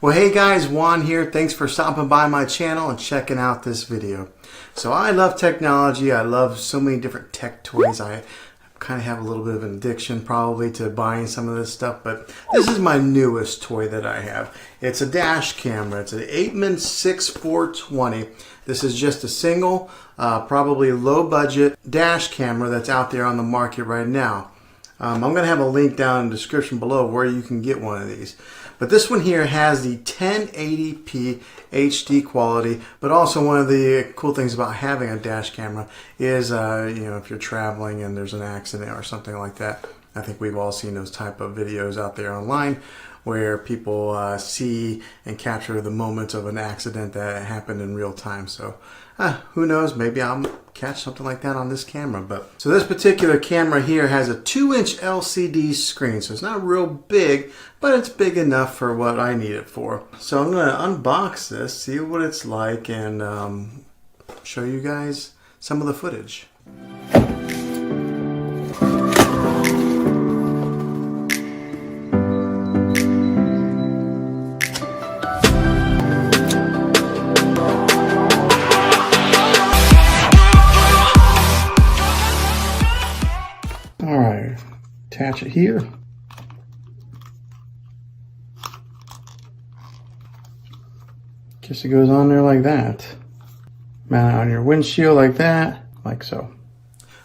Well, hey guys, Juan here. Thanks for stopping by my channel and checking out this video. So I love technology. I love so many different tech toys. I kind of have a little bit of an addiction probably to buying some of this stuff, but this is my newest toy that I have. It's a dash camera. It's an Apeman C420. This is just a single, probably low budget dash camera that's out there on the market right now. I'm going to have a link down in the description below where you can get one of these. But this one here has the 1080p HD quality, but also one of the cool things about having a dash camera is, if you're traveling and there's an accident or something like that. I think we've all seen those type of videos out there online where people see and capture the moments of an accident that happened in real time. So who knows, maybe I'll catch something like that on this camera. So this particular camera here has a 2-inch LCD screen, so it's not real big, but it's big enough for what I need it for. So I'm going to unbox this, see what it's like, and show you guys some of the footage. Alright, attach it here. Guess it goes on there like that. Mount it on your windshield like that, like so.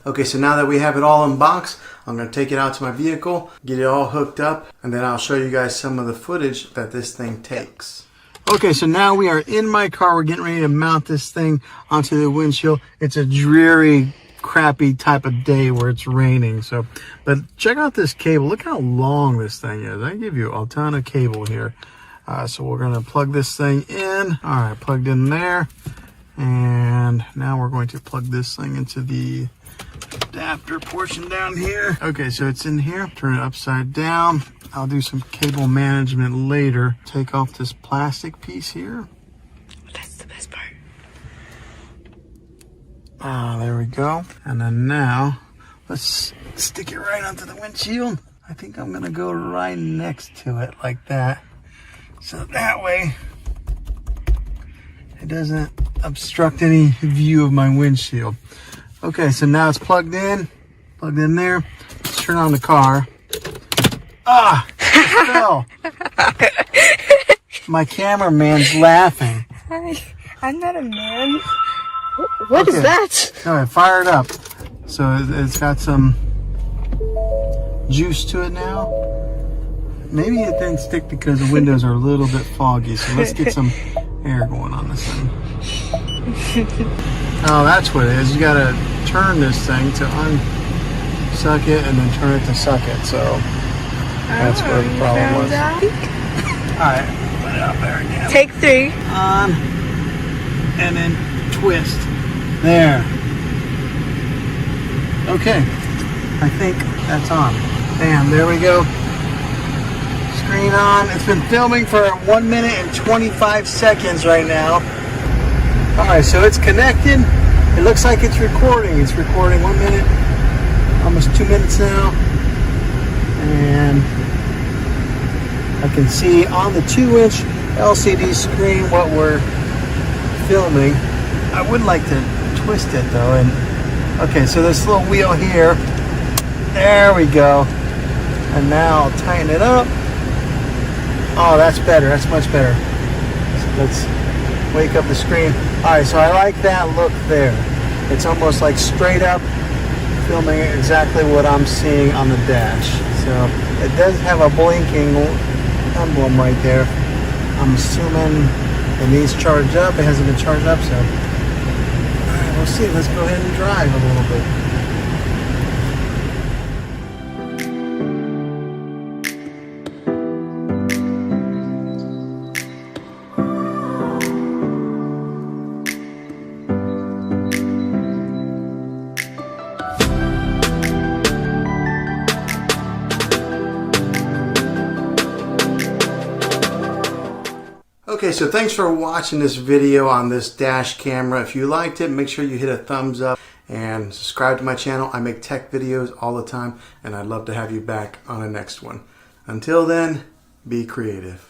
Okay, so now that we have it all unboxed, I'm going to take it out to my vehicle, get it all hooked up, and then I'll show you guys some of the footage that this thing takes. Okay, so now we are in my car. We're getting ready to mount this thing onto the windshield. It's a dreary, crappy type of day where it's raining. But check out this cable. Look how long this thing is. I give you a ton of cable here. So we're going to plug this thing in. All right, plugged in there. And now we're going to plug this thing into the adapter portion down here. Okay, so it's in here. Turn it upside down. I'll do some cable management later. Take off this plastic piece here. That's the best part. There we go. And then now, let's stick it right onto the windshield. I think I'm gonna go right next to it like that. So that way, it doesn't obstruct any view of my windshield. Okay, so now it's plugged in there. Let's turn on the car. It fell. My cameraman's laughing. I'm not a man. What is that? All right, fire it up. So it's got some juice to it now. Maybe it didn't stick because the windows are a little bit foggy. So let's get some air going on this thing. Oh, that's what it is. You gotta turn this thing to unsuck it and then turn it to suck it. So that's where the problem was. All right, put it up there again. Take 3. On and then twist. There. Okay. I think that's on. Bam, there we go. Screen on. It's been filming for 1 minute and 25 seconds right now. Alright, so it's connected. It looks like it's recording. It's recording 1 minute, almost 2 minutes now. And I can see on the 2-inch LCD screen what we're filming. I would like to twist it though. And okay, so this little wheel here. There we go. And now I'll tighten it up. Oh, that's better. That's much better. So let's wake up the screen. Alright, so I like that look there. It's almost like straight up filming exactly what I'm seeing on the dash. So it does have a blinking emblem right there. I'm assuming it needs charged up. It hasn't been charged up, so alright, we'll see. Let's go ahead and drive a little bit. Okay, so thanks for watching this video on this dash camera. If you liked it, make sure you hit a thumbs up and subscribe to my channel. I make tech videos all the time, and I'd love to have you back on the next one. Until then, be creative.